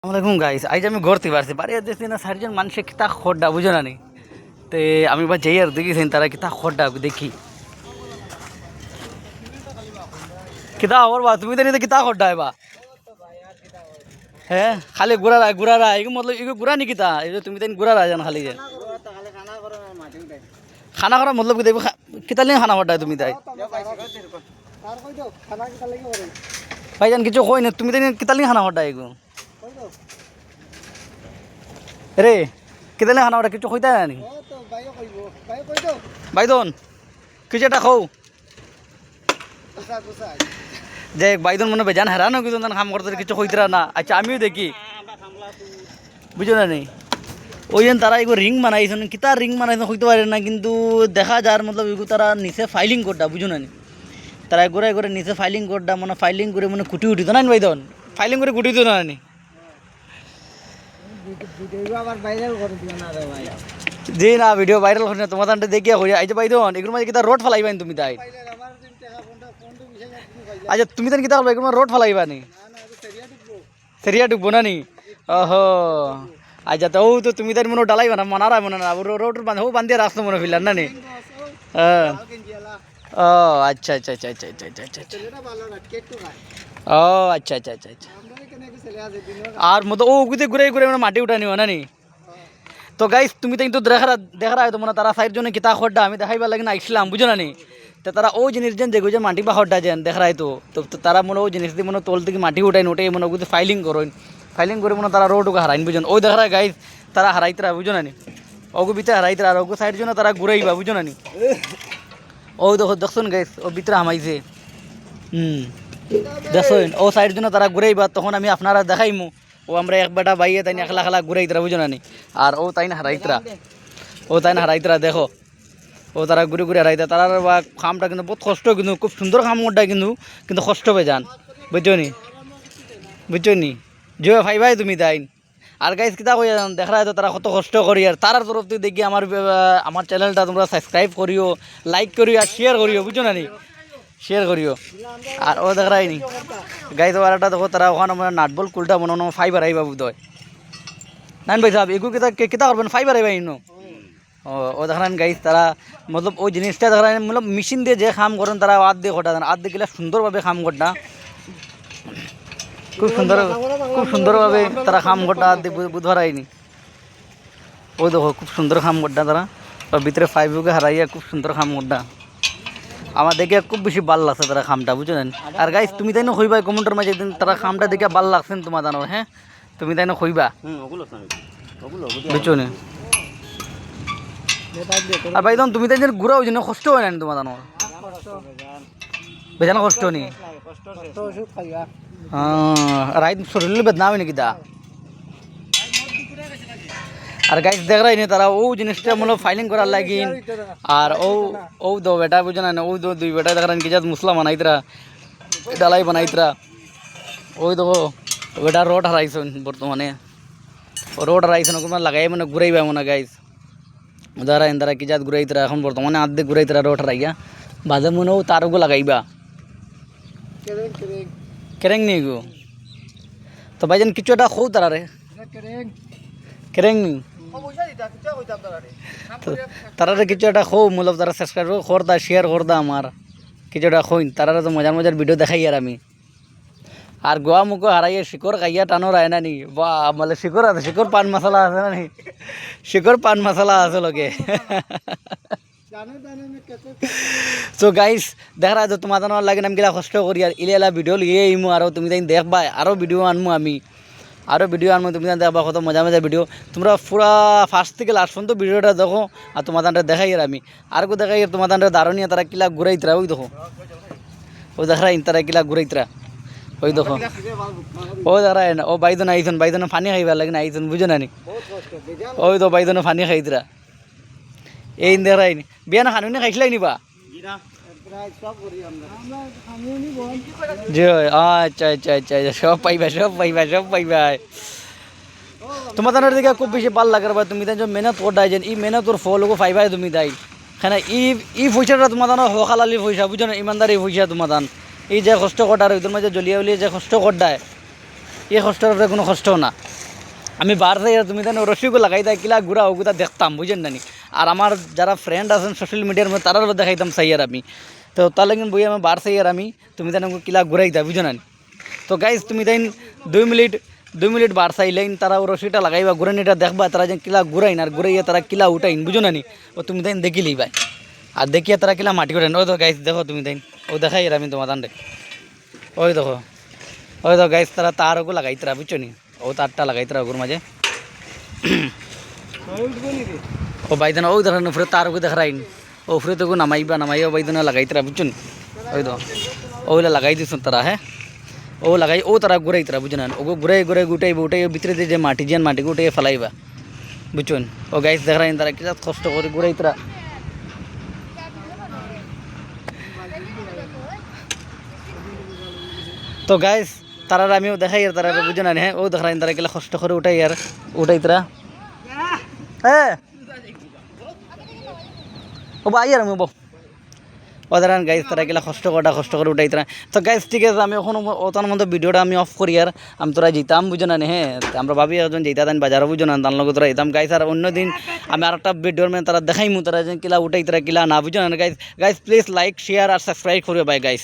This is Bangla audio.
আসসালামাইকুম গাইস, আজ আমি ঘুরতে পারছি বাড়ি দেখছি না চারজন মানুষে কিতা খড্ডা বুঝো না নি তে আমি বা যাই আর দেখিছেন তারা কিতা খড্ডা দেখি কিতা ওর বা তুমি তো নিতে কিতা খড্ডা বা হ্যাঁ খালি গুড়ারা এগুলো মতলব এগুলো গুড়া নি কিতা এই তুমি তো গুড়ারা জান খালি যে খানা করা মতলব কি দেব কিতা লিয়ে খানা খড্ডা তুমি তাই ভাইজান কিছু কই না তুমি তো কিতা লিয়ে খানা খড্ডা এগুলো রে কিতা লিয়ে খানা খড্ডা কিছু কইতা না নি বাইদন কিছু একটা খাও যে বাইদন মনে বেজান হেরানো কিছু কাম করতে কিছু কইতরা না। আচ্ছা আমিও দেখি বুঝো না নি ওই তারা এগুলো রিং বানাইছেন কিতা রিং বানাইছেন হইতে পারে না কিন্তু দেখা যার মতলব এগুলো তারা নিচে ফাইলিং করডা বুঝো না নি তারা ঘুরে নিচে ফাইলিং করডা মানে ফাইলিং করে মানে কুটি উঠিত না বাইদন ফাইলিং করে কুটি দিত না নি জি না ভিডিও ভাইরাল করে না তোমার তান্তে দেখিয়া কই আইছে বাইদন এগুলো মাঝে কিতা রোড ফলাইবেন তুমি তাই আচ্ছা তুমি তো কিতা করবে এগুলো রোড ফলাইবা নি সেরিয়া ডুববো না নি ওহো আচ্ছা তো তো তুমি তাই মনে ডালাইবা না মানারা মনে না রোড বান্ধিয়ে রাস্তা মনে ফিরলাম না নি ও আচ্ছা আচ্ছা আচ্ছা আচ্ছা আচ্ছা আচ্ছা আচ্ছা ও আচ্ছা আচ্ছা আচ্ছা আচ্ছা আর মতো ও ঘুরে মানে মাটি উঠা নিও না নি তো গাইস তুমি তো কিন্তু দেখা তো মানে তারা সাইড জন্য কিতা খড্ডা আমি দেখাইবার লাগে না আইসলাম বুঝো না নি তো তারা ও জিনিস যেন যে মাটি বা খড্ডা যেন দেখাই তো তারা মনে ও জিনিস দিয়ে মনে তোল থেকে মাটি উঠাই উঠে মনে ওগুলো ফাইলিং করে মনে তারা রোডকে হারাইন বুঝুন ওই দেখা গাইস তারা হারাইতরা বুঝো না নি ওগু ভিতরে হারাইতরা আর ওগু সাইড জন্য তারা ঘুরাইবা বুঝো না নি ও দেখুন গাইস ও ভিতরে হামাইছে দেখুন ও সাইড জন্য তারা ঘুরাইবা তখন আমি আপনারা দেখাইমু ও আমরা এক বেটা বাইয়ে তাই একলা একলা ঘুরাইতরা বুঝো না নি আর ও তাই না হারাইতরা দেখো ও তারা ঘুরে হারাইতা তারা বা খামটা কিন্তু বহুত কষ্ট কিন্তু খুব সুন্দর খাম ওটা কিন্তু কষ্ট পেয়ে যান বুঝছো নি যে ভাই তুমি তাই আর গাইস কিতা কই দেখা তো তারা কত কষ্ট করি আর তার তরফ থেকে দেখি আমার চ্যানেলটা তোমরা সাবস্ক্রাইব করিও লাইক করিও আর শেয়ার করিও বুঝছো না নি শেয়ার করিও আর ও দেখাই নি গাইস ওরাটা দেখো তারা ওখানে মানে নাটবল কুলটা মনে ফাইবার আইবা বুঝ হয় নাইন ভাই সাহেব এগুলো কিতা করবেন ফাইবার আইবা ইনো ও দেখান গাইস তারা মতলব ওই জিনিসটা দেখান মতলব মেশিন দিয়ে যে কাম করেন তারা আদ দিয়ে ঘটা দেন আদ দিয়ে গেলে সুন্দরভাবে কাম করটা খুব সুন্দরভাবে তারা কাম করটা আদ দিয়ে বুধবার আইনি ওই দেখো খুব সুন্দর কাম করটা তারা ভিতরে ফাইভকে হারাইয়া খুব সুন্দর কাম করটা আমার দেখে খুব বেশি ভাল লাগছে তারা খামটা বুঝলেন। আর গাইস তুমি তাই না কইবা কমেন্টের মাঝে তারা খামটা দেখে ভাল লাগছেন তোমার জানো হ্যাঁ তুমি তাই না কইবা বুঝছো না আর ভাই তুমি তাই ঘুরা ওই জন্য কষ্ট হয় না তোমার জানো বেজানো কষ্ট নি রাইত শরীর বেদনা হবে নাকি তা আর গাইস দেখ রাই নি তারা ও জিনিসটা মনে ফাইলিং করার লাগিন আর ও দো বেটা বুঝো না ও দো দুই বেটা দেখ রাই কি যাত মুসলা বানাইতরা ডালাই বানাইতরা ওই দেখো বেটা রোড হারাইছেন বর্তমানে রোড হারাইছেন ওকে লাগাই মানে ঘুরাইবা মনে গাইস দাঁড়া কি যাত ঘুরাইতরা এখন বর্তমানে আর্ধেক ঘুরাইতরা রোড হারাইয়া বাজে মনে ও তারও লাগাইবা কেরেং নি গো তো ভাইজান কিছু একটা খৌ তারা রে কেরেং নি তারা কিছু একটা খৌ মূলত তারা সাবস্ক্রাইব করদা শেয়ার করদা আমার কিছু একটা খইন তারা তো মজার ভিডিও দেখাই আর আমি আর গোয়া মুখো হারাইয়া শিকড় খাইয়া টানো রায় না নি বা মানে শিকড় আছে শিকড় পান মশলা আছে না নি শিকড় পান মশলা আছে লোকে সো গাইস দেখা তো তোমার জানার লাগে আমি গেলা কষ্ট করি আর ইলা ভিডিও লিয়ে আইমু আর তুমি তাই দেখবা আরও ভিডিও আনমু আমি তুমি দেখবা কত মজা ভিডিও তোমরা পুরা ফার্স্ট থেকে লাস্ট পর্যন্ত ভিডিওটা দেখো আর তোমার দানটা দেখাই আর আমি আর কেউ দেখাই তোমার দানটা দারুণিয়া তারা কিলা ঘুরাইতরা ওই দেখো ওই দেখাই তারা কিলা ঘুরাইতরা ওই দেখো ও দাঁড়ায় না ও বাইদন আইসন বাইদনে পানি খাইবার লাগে না আইসন বুঝো না নি ওই তো বাইদনে পানি খাইতরা এই দেখাই নি বিয়া না খানুনি খাইছিলাই নিবা জি আচ্ছা আচ্ছা আচ্ছা সব পাইবা তোমার তার দিকে খুব বেশি ভাল লাগে বা তুমি তাই মেহনত করডাই যেন এই মেহনতর ফলকে পাইবাই তুমি তাই কেন ই পয়সাটা তোমার তানো হকালালি পয়সা বুঝো না ইমানদারি পয়সা তোমার তান এই যে কষ্ট করার ওইদের মাঝে জ্বলিয়া উলিয়ে যে কষ্ট করডায় এই কষ্টের কোনো কষ্টও না। আমি বার যাই আর তুমি তাই রসিকও লাগাই দেয় কিলা ঘুরা ওগুলা দেখতাম বুঝেন নানি। আর আমার যারা ফ্রেন্ড আছেন সোশ্যাল মিডিয়ার মধ্যে তারাও দেখাইতাম চাই আর আমি। তো তার লাগে বই আমি বার চাই আর আমি তুমি তাই কিলা ঘুরাই দেয় বুঝো নানি। তো গাইজ তুমি তাই 2 মিনিট বার চাইলেন তারা ও রসিটা লাগাইবা ঘুরানিটা দেখবা তারা যেন কিলা ঘুরাইন আর ঘুরাইয়া তারা কিলা উঠাইন বুঝো নানি। ও তুমি তাই দেখিলেই ভাই আর দেখিয়া তারা কিলা মাটি করেন। ওই তো গাইজ দেখো তুমি তাই ও দেখাই আর আমি তোমার দান রে ওই দেখো ওই তো গাইজ তারা তারও লাগাইতরা বুঝছো নি। ও তারটা লাগাইতরা ওগুর মাঝে ও বাইদানা ওই ধরেন উপরে তারও দেখাইন ও উপরে তো নামাইবা বাইদানা লাগাইতরা বুঝছো নি। ওই তো ওগুলা লাগাই দিচ্ছেন তারা হ্যাঁ ও লাগাই ও তারা ঘুরাই তারা বুঝো না ওগো ঘুরাই উঠাই ভিতরে যে মাটি যেন মাটিকে উঠে ফেলাইবা বুঝছেন। ও গাইজ দেখাইন তারা কি কষ্ট করে ঘুরাই তারা। তো গাইজ তারা আমিও দেখাই আর তারা বুঝে না হ্যাঁ ও দেখাইন তারা গেলে কষ্ট করে উঠাই তারা হ্যাঁ ও ভাই আর আমি ওদারান গাইজ তারা গেলে কষ্ট করে উঠাই তারা। তো গাইজ ঠিক আছে আমি এখন ওতার মধ্যে ভিডিওটা আমি অফ করি আর আমি তোরা যেতাম বুঝো না হ্যাঁ আমরা ভাবি একজন যেতা দেন বাজারও বুঝো না তার লগে তোরা যেতাম গাইজ। আর অন্যদিন আমি আর একটা ভিডিওর মানে তারা দেখাইমু তারা কিলা উঠাই তারা কিলা না বুঝো না গাইজ। প্লিজ লাইক শেয়ার আর সাবস্ক্রাইব করবে বাই গাইজ।